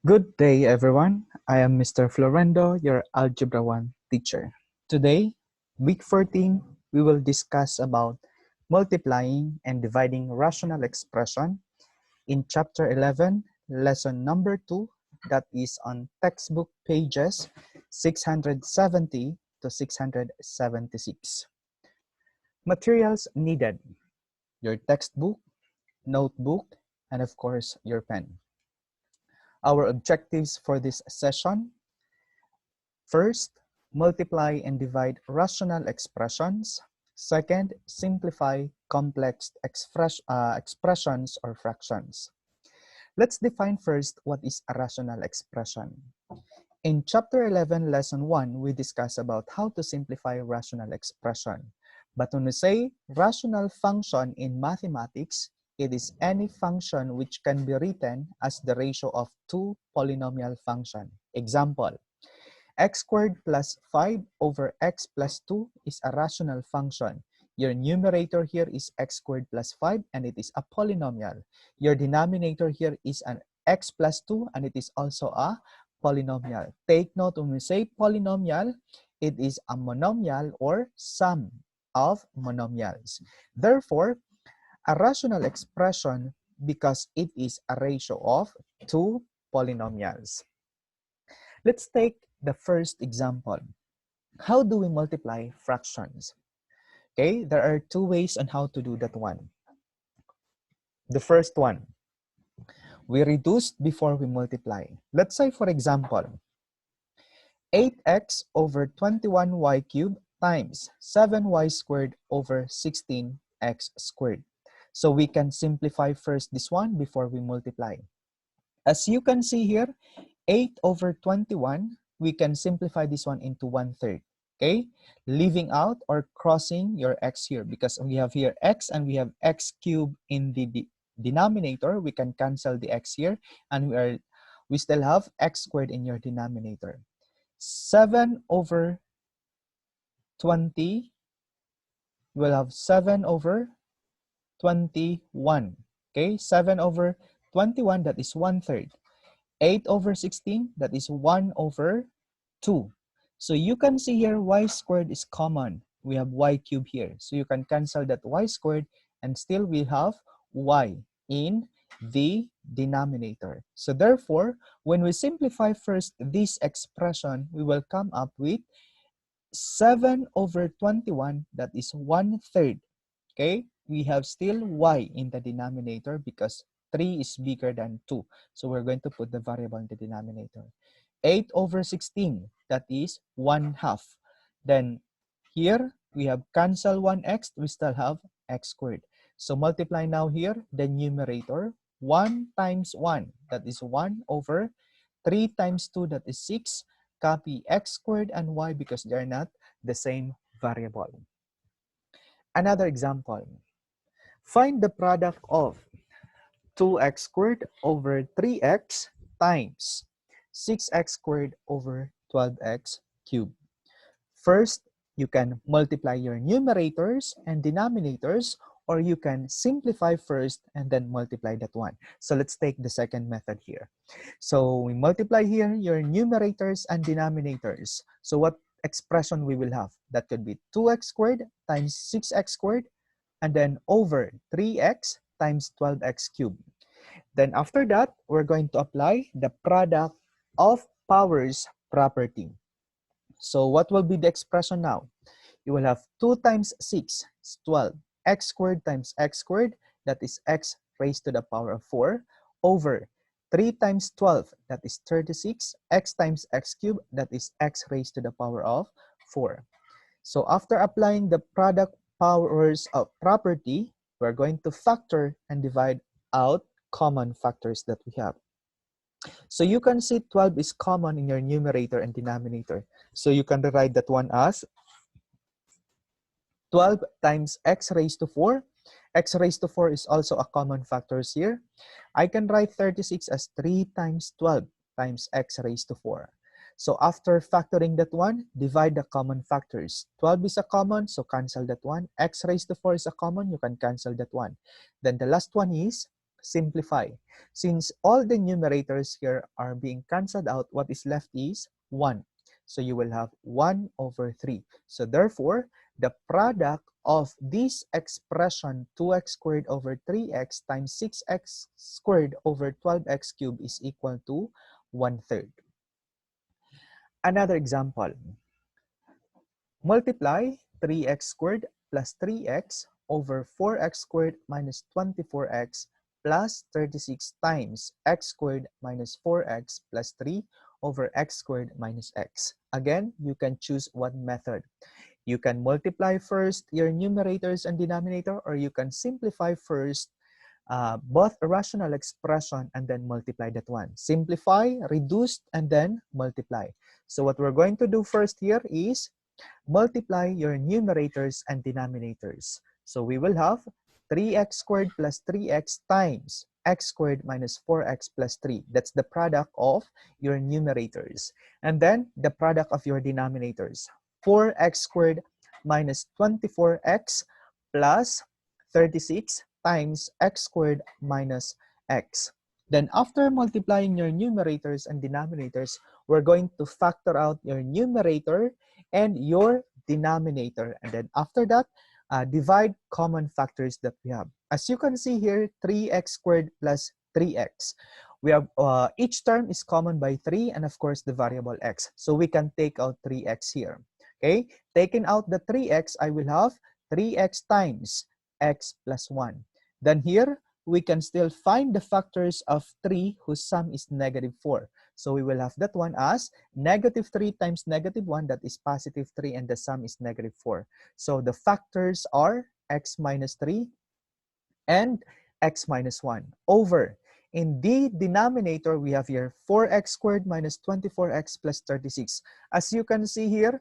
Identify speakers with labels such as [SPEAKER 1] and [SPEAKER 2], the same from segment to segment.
[SPEAKER 1] Good day, everyone. I am Mr. Florendo, your Algebra 1 teacher. Today, week 14, we will discuss about multiplying and dividing rational expression in chapter 11, lesson number 2, that is on textbook pages 670 to 676. Materials needed: your textbook, notebook, and of course, your pen. Our objectives for this session: first, multiply and divide rational expressions. Second, simplify complex expressions or fractions. Let's define first what is a rational expression. In chapter 11, lesson 1, we discuss about how to simplify rational expression. But when we say rational function in mathematics, it is any function which can be written as the ratio of two polynomial functions. Example: x squared plus 5 over x plus 2 is a rational function. Your numerator here is x squared plus 5 and it is a polynomial. Your denominator here is an x plus 2 and it is also a polynomial. Take note, when we say polynomial, it is a monomial or sum of monomials. Therefore, a rational expression because it is a ratio of two polynomials. Let's take the first example. How do we multiply fractions? Okay, there are two ways on how to do that one. The first one, we reduce before we multiply. Let's say, for example, 8x over 21y cubed times 7y squared over 16x squared. So we can simplify first this one before we multiply. As you can see here, 8 over 21, we can simplify this one into 1/3. Okay, leaving out or crossing your x here because we have here x and we have x cubed in the denominator. We can cancel the x here and we still have x squared in your denominator. 7 over 20, we'll have 7 over 21. Okay, 7 over 21, that is 1/3. 8 over 16, that is 1 over 2. So you can see here y squared is common. We have y cubed here. So you can cancel that y squared and still we have y in the denominator. So therefore, when we simplify first this expression, we will come up with 7 over 21, that is 1/3. Okay, we have still y in the denominator because 3 is bigger than 2. So we're going to put the variable in the denominator. 8 over 16, that is 1/2. Then here, we have cancel 1x, we still have x squared. So multiply now here, the numerator, 1 times 1, that is 1 over 3 times 2, that is 6. Copy x squared and y because they are not the same variable. Another example. Find the product of 2x squared over 3x times 6x squared over 12x cubed. First, you can multiply your numerators and denominators, or you can simplify first and then multiply that one. So let's take the second method here. So we multiply here your numerators and denominators. So what expression we will have? That could be 2x squared times 6x squared and then over 3x times 12x cubed. Then after that, we're going to apply the product of powers property. So what will be the expression now? You will have 2 times 6 is 12. X squared times x squared, that is x raised to the power of 4, over 3 times 12, that is 36. X times x cubed, that is x raised to the power of 4. So after applying the product powers of property, we're going to factor and divide out common factors that we have. So you can see 12 is common in your numerator and denominator. So you can rewrite that one as 12 times x raised to 4. X raised to 4 is also a common factors here. I can write 36 as 3 times 12 times x raised to 4. So after factoring that one, divide the common factors. 12 is a common, so cancel that one. X raised to 4 is a common, you can cancel that one. Then the last one is simplify. Since all the numerators here are being cancelled out, what is left is 1. So you will have 1 over 3. So therefore, the product of this expression 2x squared over 3x times 6x squared over 12x cubed is equal to 1/3. Another example. Multiply 3x squared plus 3x over 4x squared minus 24x plus 36 times x squared minus 4x plus 3 over x squared minus x. Again, you can choose one method. You can multiply first your numerators and denominator, or you can simplify first both a rational expression and then multiply that one. Simplify, reduce, and then multiply. So what we're going to do first here is multiply your numerators and denominators. So we will have 3x squared plus 3x times x squared minus 4x plus 3. That's the product of your numerators. And then the product of your denominators. 4x squared minus 24x plus 36 times x squared minus x. Then after multiplying your numerators and denominators, we're going to factor out your numerator and your denominator. And then after that, divide common factors that we have. As you can see here, 3x squared plus 3x. We have each term is common by 3 and of course the variable x. So we can take out 3x here. Okay, taking out the 3x, I will have 3x times x plus 1. Then here, we can still find the factors of 3 whose sum is negative 4. So we will have that one as negative 3 times negative 1, that is positive 3, and the sum is negative 4. So the factors are x minus 3 and x minus 1 over. In the denominator, we have here 4x squared minus 24x plus 36. As you can see here,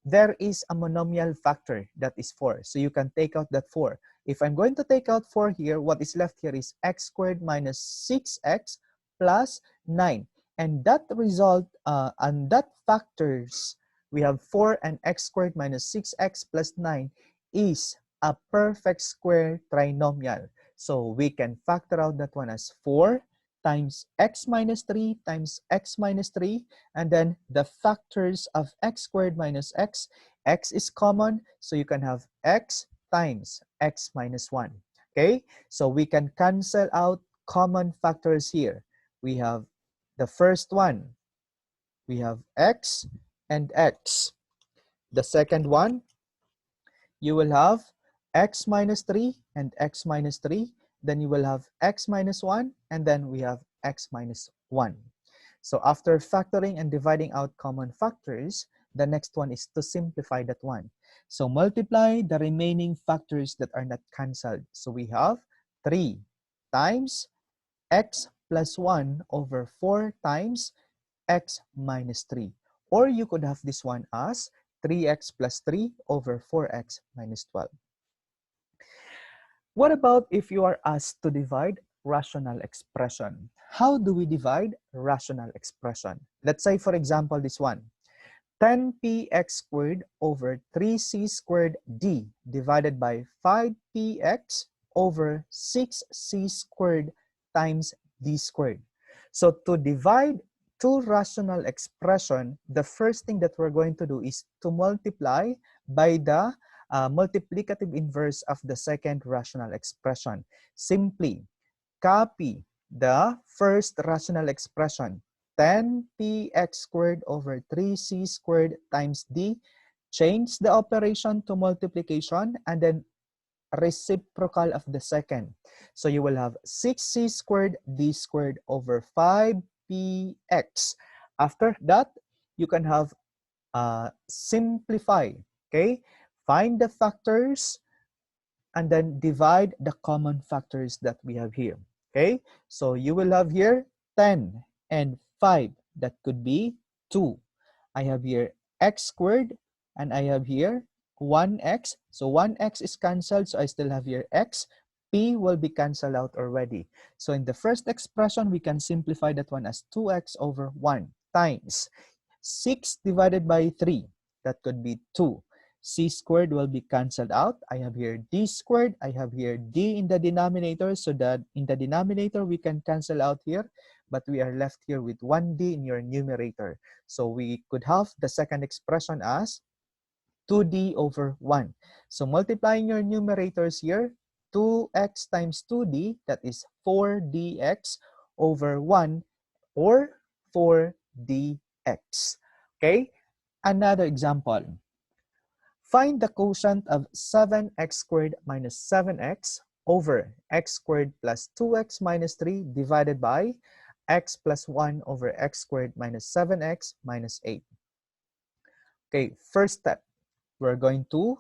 [SPEAKER 1] there is a monomial factor that is 4. So you can take out that 4. If I'm going to take out 4 here, what is left here is x squared minus 6x plus 9. And that result, and that factors, we have 4 and x squared minus 6x plus 9 is a perfect square trinomial. So we can factor out that one as 4 times x minus 3 times x minus 3. And then the factors of x squared minus x. X is common, so you can have x times x minus 1. Okay, so we can cancel out common factors here. We have the first one. We have x and x. The second one, you will have x minus 3 and x minus 3. Then you will have x minus 1, and then we have x minus 1. So after factoring and dividing out common factors, the next one is to simplify that one. So multiply the remaining factors that are not cancelled. So we have 3 times x plus 1 over 4 times x minus 3. Or you could have this one as 3x plus 3 over 4x minus 12. What about if you are asked to divide rational expression? How do we divide rational expression? Let's say, for example, this one. 10px squared over 3c squared d divided by 5px over 6c squared times d squared. So to divide two rational expression, the first thing that we're going to do is to multiply by the multiplicative inverse of the second rational expression. Simply copy the first rational expression, 10px squared over 3c squared times d, change the operation to multiplication, and then reciprocal of the second. So you will have 6c squared d squared over 5px. After that, you can have simplify, okay? Find the factors and then divide the common factors that we have here, okay? So you will have here 10 and 5. That could be 2. I have here x squared and I have here 1x. So 1x is cancelled, so I still have here x. P will be cancelled out already. So in the first expression, we can simplify that one as 2x over 1 times 6 divided by 3. That could be 2. C squared will be canceled out. I have here D squared. I have here D in the denominator, so that in the denominator we can cancel out here, but we are left here with 1D in your numerator. So we could have the second expression as 2D over 1. So multiplying your numerators here, 2x times 2D, that is 4dx over 1, or 4dx. Okay? Another example. Find the quotient of 7x squared minus 7x over x squared plus 2x minus 3 divided by x plus 1 over x squared minus 7x minus 8. Okay, first step. We're going to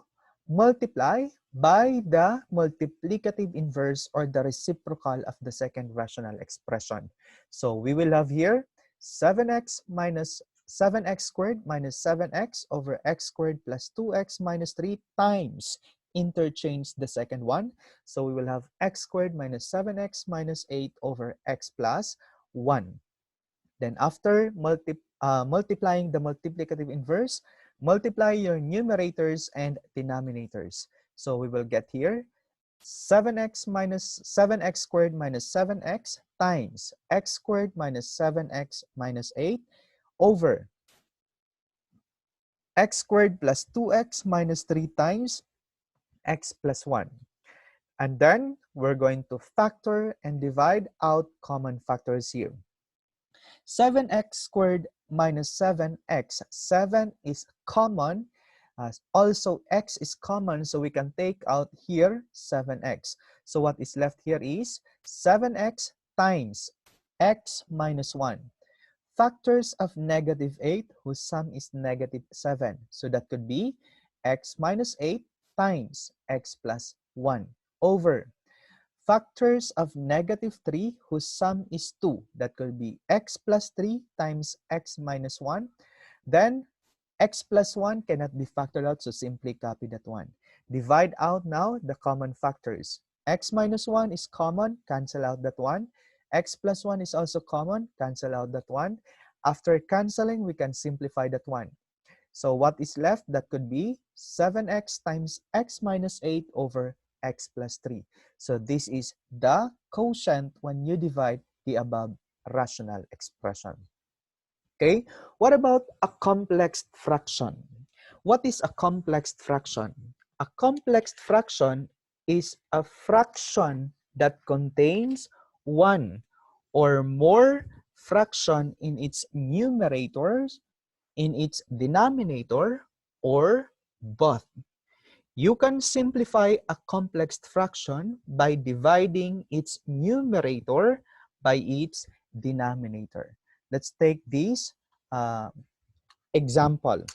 [SPEAKER 1] multiply by the multiplicative inverse or the reciprocal of the second rational expression. So we will have here 7x squared minus 7x over x squared plus 2x minus 3 times, interchange the second one. So we will have x squared minus 7x minus 8 over x plus 1. Then after multiplying the multiplicative inverse, multiply your numerators and denominators. So we will get here 7x squared minus 7x times x squared minus 7x minus 8 over x squared plus 2x minus 3 times x plus 1. And then we're going to factor and divide out common factors here. 7x squared minus 7x. 7 is common. Also, x is common, so we can take out here 7x. So what is left here is 7x times x minus 1. Factors of negative 8 whose sum is negative 7. So that could be x minus 8 times x plus 1 over factors of negative 3 whose sum is 2. That could be x plus 3 times x minus 1. Then x plus 1 cannot be factored out, so simply copy that one. Divide out now the common factors. X minus 1 is common, cancel out that one. X plus 1 is also common, cancel out that one. After canceling, we can simplify that one. So what is left? That could be 7x times x minus 8 over x plus 3. So this is the quotient when you divide the above rational expression. Okay, what about a complex fraction? What is a complex fraction? A complex fraction is a fraction that contains one or more fraction in its numerators, in its denominator, or both. You can simplify a complex fraction by dividing its numerator by its denominator. Let's take this example.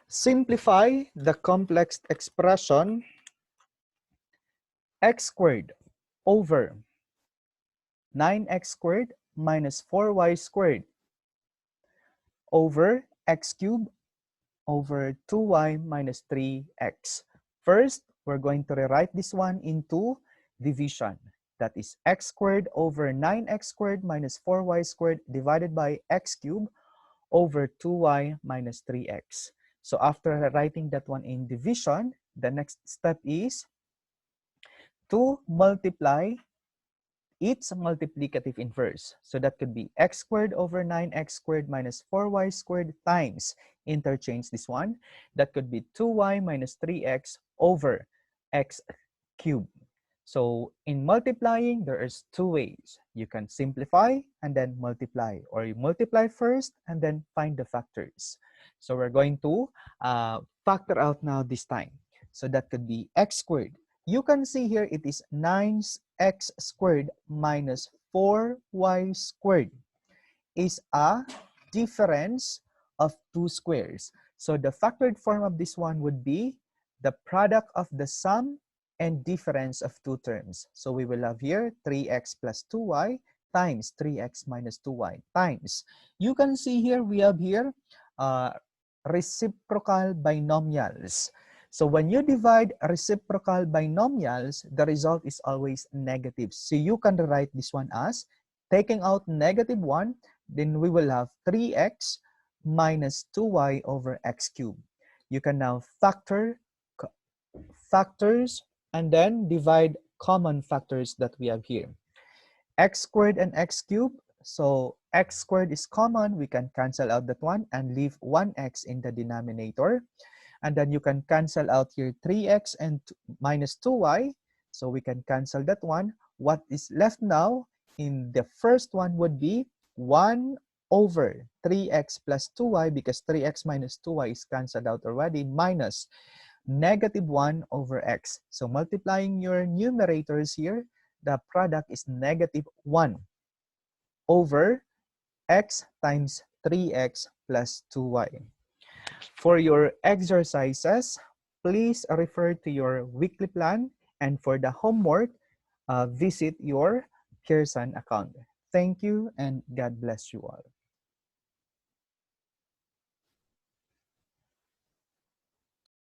[SPEAKER 1] Simplify the complex expression x squared over 9x squared minus 4y squared over x cubed over 2y minus 3x. First, we're going to rewrite this one into division. That is x squared over 9x squared minus 4y squared divided by x cubed over 2y minus 3x. So after writing that one in division, the next step is to multiply its multiplicative inverse. So that could be x squared over 9x squared minus 4y squared times, interchange this one. That could be 2y minus 3x over x cubed. So in multiplying, there is two ways. You can simplify and then multiply, or you multiply first and then find the factors. So we're going to factor out now this time. So that could be x squared. You can see here it is 9x squared minus 4y squared is a difference of two squares. So the factored form of this one would be the product of the sum and difference of two terms. So we will have here 3x plus 2y times 3x minus 2y times. You can see here we have here reciprocal binomials. So when you divide reciprocal binomials, the result is always negative. So you can write this one as taking out negative 1, then we will have 3x minus 2y over x cubed. You can now factors and then divide common factors that we have here. X squared and x cubed. So x squared is common. We can cancel out that one and leave 1x in the denominator. And then you can cancel out here 3x and minus 2y. So we can cancel that one. What is left now in the first one would be 1 over 3x plus 2y, because 3x minus 2y is canceled out already, minus negative 1 over x. So multiplying your numerators here, the product is negative 1 over x times 3x plus 2y. For your exercises, please refer to your weekly plan, and for the homework, visit your Pearson account. Thank you and God bless you all.